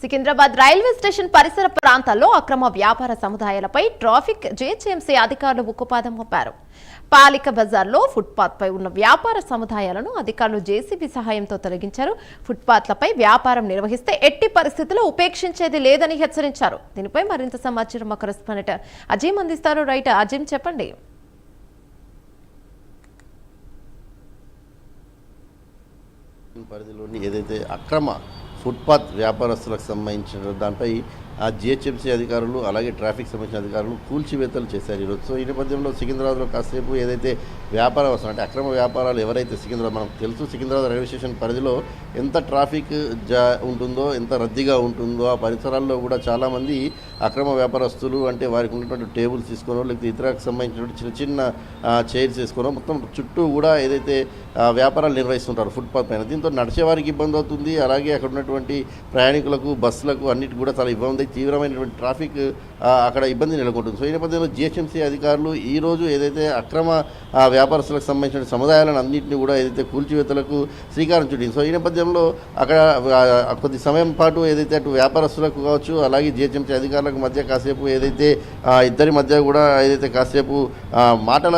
Secunderabad railway station పరిసర ప్రాంతాల్లో అక్రమ వ్యాపార సముదాయాలపై ట్రాఫిక్ జేహెచ్ఎంసీ అధికారులు ఉక్కుపాదం మోపారు. పాలిక బజార్లో ఫుట్పాత్ పై ఉన్న వ్యాపార సముదాయాలను అధికారులు జేసీబీ సహాయంతో తొలగించారు. ఫుట్పాత్లపై వ్యాపారం నిర్వహిస్తే ఎట్టి పరిస్థితుల్లో ఉపేక్షించేది లేదని హెచ్చరించారు. దీనిపై మరింత సమాచారం మా కరెస్పాండెంట్ అజీం అందిస్తారు. రైట్ అజీం, చెప్పండి. పరిధిలోని ఏదైతే అక్రమ ఫుట్పాత్ వ్యాపారస్తులకు సంబంధించిన దానిపై జిహెచ్ఎంసీ అధికారులు అలాగే ట్రాఫిక్ సంబంధించిన అధికారులు కూల్చివేతలు చేశారు ఈరోజు. సో ఈ నేపథ్యంలో సికింద్రాబాద్లో కాసేపు ఏదైతే వ్యాపార అవసరం అంటే అక్రమ వ్యాపారాలు ఎవరైతే సికింద్రాబాద్ మనకు తెలుసు, సికింద్రాబాద్ రైల్వే స్టేషన్ పరిధిలో ఎంత ట్రాఫిక్ ఉంటుందో, ఎంత రద్దీగా ఉంటుందో, ఆ పరిసరాల్లో కూడా చాలామంది అక్రమ వ్యాపారస్తులు అంటే వారికి ఉన్నటువంటి టేబుల్స్ తీసుకోనో లేకపోతే ఇతరకు సంబంధించినటువంటి చిన్న చిన్న చైర్స్ వేసుకోనో మొత్తం చుట్టూ కూడా ఏదైతే వ్యాపారాలు నిర్వహిస్తుంటారు ఫుట్పాత్ పైన. దీంతో నడిచేవారికి ఇబ్బంది అవుతుంది, అలాగే అక్కడ ఉన్నటువంటి ప్రయాణికులకు బస్సులకు అన్నిటికీ కూడా చాలా ఇబ్బంది, తీవ్రమైనటువంటి ట్రాఫిక్ అక్కడ ఇబ్బంది నెలకొంటుంది. సో ఈ నేపథ్యంలో జిహెచ్ఎంసీ అధికారులు ఈరోజు ఏదైతే అక్రమ వ్యాపారస్తులకు సంబంధించిన సముదాయాలను అన్నింటినీ కూడా ఏదైతే కూల్చివేతలకు శ్రీకారం చుట్టింది. సో ఈ నేపథ్యంలో అక్కడ కొద్ది సమయం పాటు ఏదైతే అటు వ్యాపారస్తులకు కావచ్చు అలాగే జిహెచ్ఎంసీ అధికారులకు మధ్య కాసేపు ఏదైతే ఇద్దరి మధ్య కూడా ఏదైతే కాసేపు మాటల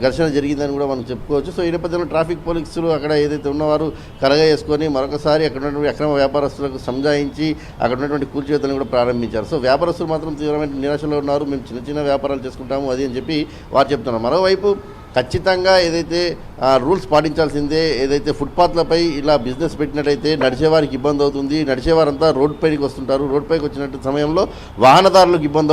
ఘర్షణ జరిగిందని కూడా మనం చెప్పుకోవచ్చు. సో ఈ నేపథ్యంలో ట్రాఫిక్ పోలీసులు అక్కడ ఏదైతే ఉన్నవారు కలగ వేసుకొని మరొకసారి అక్కడ ఉన్నటువంటి అక్రమ వ్యాపారస్తులకు సంజాయించి అక్కడ ఉన్నటువంటి కూల్చివేతలను కూడా ప్రారంభించారు. సో వ్యాపారస్తులు మాత్రం తీవ్రమైన నిరాశలో ఉన్నారు. మేము చిన్న చిన్న వ్యాపారాలు చేసుకుంటాము అది అని చెప్పి వారు చెప్తున్నారు. మరోవైపు ఖచ్చితంగా ఏదైతే రూల్స్ పాటించాల్సిందే. ఏదైతే ఫుట్పాత్లపై ఇలా బిజినెస్ పెట్టినట్టయితే నడిచేవారికి ఇబ్బంది అవుతుంది, నడిచేవారంతా రోడ్ పైకి వస్తుంటారు, రోడ్ పైకి వచ్చినట్టు సమయంలో వాహనదారులకు ఇబ్బంది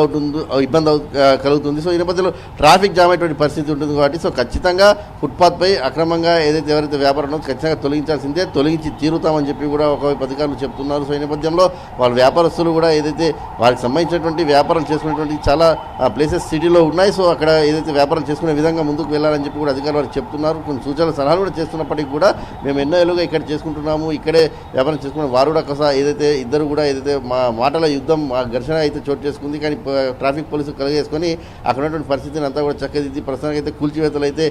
కలుగుతుంది. సో ఈ నేపథ్యంలో ట్రాఫిక్ జామ్ అయ్యేటువంటి పరిస్థితి ఉంటుంది కాబట్టి సో ఖచ్చితంగా ఫుట్పాత్పై అక్రమంగా ఏదైతే ఎవరైతే వ్యాపారం ఉందో ఖచ్చితంగా తొలగించాల్సిందే, తొలగించి తీరుతామని చెప్పి కూడా ఒకవైపు అధికారులు చెప్తున్నారు. సో ఈ నేపథ్యంలో వాళ్ళ వ్యాపారస్తులు కూడా ఏదైతే వారికి సంబంధించినటువంటి వ్యాపారం చేసుకునేటువంటి చాలా ప్లేసెస్ సిటీలో ఉన్నాయి. సో అక్కడ ఏదైతే వ్యాపారం చేసుకునే విధంగా ముందుకు వెళ్ళాలని చెప్పి కూడా అధికారులు వారికి చెప్తున్నారు. కొన్ని సూచనలు సలహాలు కూడా చేస్తున్నప్పటికీ కూడా మేము ఎన్నో ఏళ్ళుగా ఇక్కడ చేసుకుంటున్నాము, ఇక్కడే వ్యాపారం చేసుకున్నాం. వారు కూడా ఏదైతే ఇద్దరు కూడా ఏదైతే మా మాటల యుద్ధం ఘర్షణ అయితే చోటు చేసుకుంది. కానీ ట్రాఫిక్ పోలీసులు కలగేసుకొని అక్కడ ఉన్నటువంటి పరిస్థితిని అంతా కూడా చక్కదిద్ది ప్రస్తుతానికి అయితే కూల్చివేతలు అయితే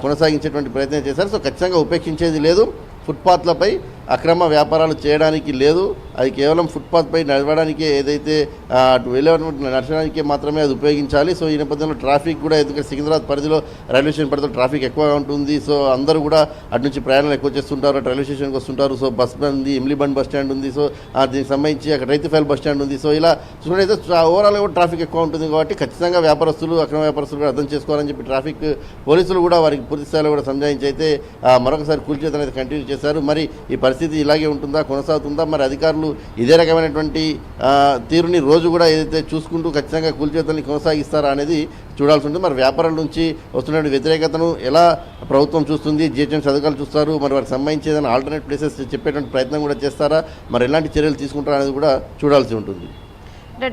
కొనసాగించేటువంటి ప్రయత్నం చేశారు. సో ఖచ్చితంగా ఉపేక్షించేది లేదు. ఫుట్పాత్లపై అక్రమ వ్యాపారాలు చేయడానికి లేదు, అది కేవలం ఫుట్పాత్పై నడవడానికే ఏదైతే అటు వెళ్ళేటువంటి నడచడానికే మాత్రమే అది ఉపయోగించాలి. సో ఈ నేపథ్యంలో ట్రాఫిక్ కూడా ఎందుకంటే సికింద్రాబాద్ పరిధిలో రైల్వే స్టేషన్ పరిధిలో ట్రాఫిక్ ఎక్కువగా ఉంటుంది. సో అందరూ కూడా అటు నుంచి ప్రయాణాలు ఎక్కువ చేస్తుంటారు, అటు రైల్వే స్టేషన్కి వస్తుంటారు. సో బస్ ఉంది, ఇమ్లీబండ్ బస్ స్టాండ్ ఉంది, సో దీనికి సంబంధించి అక్కడ రైతుఫైల్ బస్ స్టాండ్ ఉంది. సో ఇలా చూడైతే ఓవరాల్గా కూడా ట్రాఫిక్ ఎక్కువ ఉంటుంది కాబట్టి ఖచ్చితంగా వ్యాపారస్తులు అక్రమ వ్యాపారస్తులు కూడా అర్థం చేసుకోవాలని చెప్పి ట్రాఫిక్ పోలీసులు కూడా వారికి పూర్తి స్థాయిలో కూడా సంజాయించి అయితే మరొకసారి కూల్చేత అనేది కంటిన్యూ చేశారు. మరి ఈ పరిస్థితి ఇలాగే ఉంటుందా, కొనసాగుతుందా, మరి అధికారులు ఇదే రకమైనటువంటి తీరుని రోజు కూడా ఏదైతే చూసుకుంటూ ఖచ్చితంగా కూల్చేతల్ని కొనసాగిస్తారా అనేది చూడాల్సి ఉంటుంది. మరి వ్యాపారాల నుంచి వస్తున్న వ్యతిరేకతను ఎలా ప్రభుత్వం చూస్తుంది, జిహెచ్ఎంసీ అధికారులు చూస్తారు, మరి వారికి సంబంధించి ఏదైనా ఆల్టర్నేట్ ప్లేసెస్ చెప్పేటువంటి ప్రయత్నం కూడా చేస్తారా, మరి ఎలాంటి చర్యలు తీసుకుంటారా అనేది కూడా చూడాల్సి ఉంటుంది.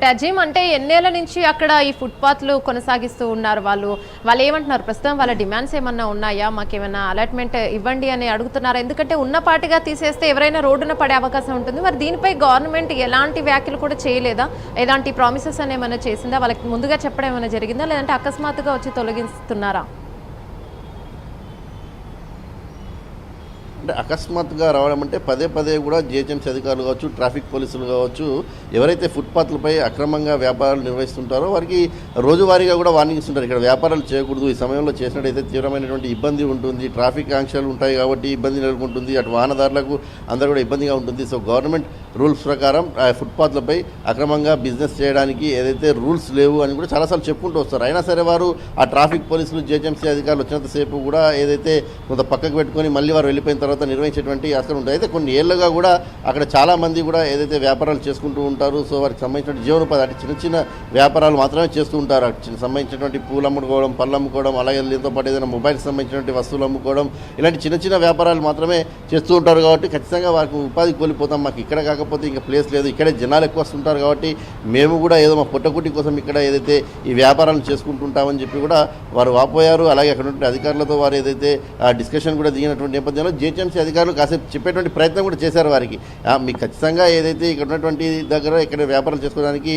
అజీం, అంటే ఎన్నేళ్ల నుంచి అక్కడ ఈ ఫుట్పాత్లు కొనసాగిస్తూ ఉన్నారు వాళ్ళు ఏమంటున్నారు? ప్రస్తుతం వాళ్ళ డిమాండ్స్ ఏమన్నా ఉన్నాయా? మాకేమైనా అలాట్మెంట్ ఇవ్వండి అని అడుగుతున్నారా? ఎందుకంటే ఉన్నపాటిగా తీసేస్తే ఎవరైనా రోడ్డున పడే అవకాశం ఉంటుంది. మరి దీనిపై గవర్నమెంట్ ఎలాంటి వ్యాఖ్యలు కూడా చేయలేదా? ఎలాంటి ప్రామిసెస్ అని ఏమైనా చేసిందా? వాళ్ళకి ముందుగా చెప్పడం ఏమైనా జరిగిందా, లేదంటే అకస్మాత్తుగా వచ్చి తొలగిస్తున్నారా? అంటే అకస్మాత్తుగా రావడం అంటే పదే పదే కూడా జిహెచ్ఎంసీ అధికారులు కావచ్చు, ట్రాఫిక్ పోలీసులు కావచ్చు, ఎవరైతే ఫుట్పాత్లపై అక్రమంగా వ్యాపారాలు నిర్వహిస్తుంటారో వారికి రోజువారీగా కూడా వార్నింగ్స్ ఉంటారు. ఇక్కడ వ్యాపారాలు చేయకూడదు, ఈ సమయంలో చేసినట్టయితే తీవ్రమైనటువంటి ఇబ్బంది ఉంటుంది, ట్రాఫిక్ ఆంక్షలు ఉంటాయి కాబట్టి ఇబ్బంది నెలకొంటుంది, అటు వాహనదారులకు అందరూ కూడా ఇబ్బందిగా ఉంటుంది. సో గవర్నమెంట్ రూల్స్ ప్రకారం ఫుట్పాత్లపై అక్రమంగా బిజినెస్ చేయడానికి ఏదైతే రూల్స్ లేవు అని కూడా చాలాసార్లు చెప్పుకుంటూ వస్తారు. అయినా సరే వారు ఆ ట్రాఫిక్ పోలీసులు జిహెచ్ఎంసీ అధికారులు వచ్చినంతసేపు కూడా ఏదైతే కొంత పక్కకు పెట్టుకొని మళ్ళీ వారు వెళ్ళిపోయిన తర్వాత నిర్వహించేటువంటి ఆస్కారం ఉంటుంది. అయితే కొన్ని ఏళ్ళుగా కూడా అక్కడ చాలామంది కూడా ఏదైతే వ్యాపారాలు చేసుకుంటూ ఉంటారు. సో వారికి సంబంధించిన జీవనోపాధి అంటే చిన్న చిన్న వ్యాపారాలు మాత్రమే చేస్తూ ఉంటారు. సంబంధించినటువంటి పూలు అమ్ముకోవడం, పళ్ళు అమ్ముకోవడం, అలాగే దీంతో పాటు ఏదైనా మొబైల్కి సంబంధించినటువంటి వస్తువులు అమ్ముకోవడం, ఇలాంటి చిన్న చిన్న వ్యాపారాలు మాత్రమే చేస్తూ ఉంటారు. కాబట్టి ఖచ్చితంగా వారికి ఉపాధి కోల్పోతాం, మాకు ఇక్కడ కాకపోతే ఇంకా ప్లేస్ లేదు, ఇక్కడే జనాలు ఎక్కువ వస్తుంటారు కాబట్టి మేము కూడా ఏదో మా పొట్టకుట్టి కోసం ఇక్కడ ఏదైతే ఈ వ్యాపారాలు చేసుకుంటుంటామని చెప్పి కూడా వారు వాపోయారు. అలాగే అక్కడ ఉన్నటువంటి అధికారులతో వారు ఏదైతే డిస్కషన్ కూడా దిగినటువంటి నేపథ్యంలో జిహెచ్ఎంసీ అధికారులు కాసేపు చెప్పేటువంటి ప్రయత్నం కూడా చేశారు వారికి. మీకు ఖచ్చితంగా ఏదైతే ఇక్కడ ఉన్నటువంటి దగ్గర ఇక్కడ వ్యాపారాలు చేసుకోవడానికి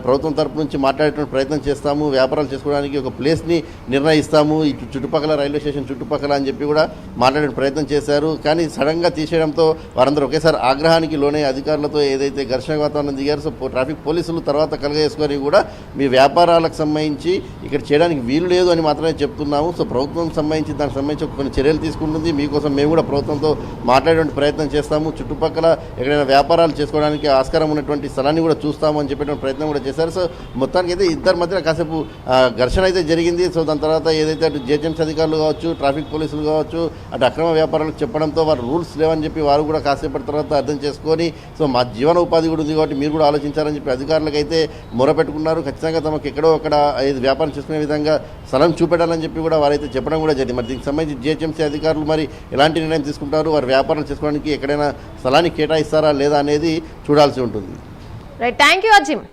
ప్రభుత్వం తరపు నుంచి మాట్లాడేటువంటి ప్రయత్నం చేస్తాము, వ్యాపారాలు చేసుకోవడానికి ఒక ప్లేస్ని నిర్ణయిస్తాము ఈ చుట్టుపక్కల రైల్వే స్టేషన్ చుట్టుపక్కల అని చెప్పి కూడా మాట్లాడే ప్రయత్నం చేశారు. కానీ సడన్గా తీసేయడంతో వారందరూ ఒకేసారి ఆగ్రహానికి స్థాయిలోనే అధికారులతో ఏదైతే ఘర్షణ వాతావరణం దిగారు. సో ట్రాఫిక్ పోలీసులు తర్వాత కలగజేసుకొని కూడా మీ వ్యాపారాలకు సంబంధించి ఇక్కడ చేయడానికి వీలు లేదు అని మాత్రమే చెప్తున్నాము. సో ప్రభుత్వం సంబంధించి దానికి సంబంధించి కొన్ని చర్యలు తీసుకుంటుంది. మీకోసం మేము కూడా ప్రభుత్వంతో మాట్లాడే ప్రయత్నం చేస్తాము. చుట్టుపక్కల ఎక్కడైనా వ్యాపారాలు చేసుకోవడానికి ఆస్కారం ఉన్నటువంటి స్థలాన్ని కూడా చూస్తాము అని చెప్పేటువంటి ప్రయత్నం కూడా చేశారు. సో మొత్తానికి అయితే ఇద్దరి మధ్య కాసేపు ఘర్షణ అయితే జరిగింది. సో దాని తర్వాత ఏదైతే అటు జిహెచ్ఎంసీ అధికారులు కావచ్చు, ట్రాఫిక్ పోలీసులు కావచ్చు, అటు అక్రమ వ్యాపారాలకు చెప్పడంతో వారు రూల్స్ లేవని చెప్పి వారు కూడా కాసేపటి తర్వాత అర్థం చేసుకొని సో మా జీవన ఉపాధి కూడా ఉంది కాబట్టి మీరు కూడా ఆలోచించాలని చెప్పి అధికారులకు అయితే మొరపెట్టుకున్నారు. ఖచ్చితంగా తమకు ఎక్కడో అక్కడ ఇది వ్యాపారం చేసుకునే విధంగా స్థలం చూపెట్టాలని చెప్పి కూడా వారైతే చెప్పడం కూడా జరిగింది. మరి దీనికి సంబంధించి జిహెచ్ఎంసీ అధికారులు మరి ఎలాంటి నిర్ణయం తీసుకుంటారు, వారు వ్యాపారం చేసుకోవడానికి ఎక్కడైనా స్థలాన్ని కేటాయిస్తారా లేదా అనేది చూడాల్సి ఉంటుంది. Right, thank you Azim.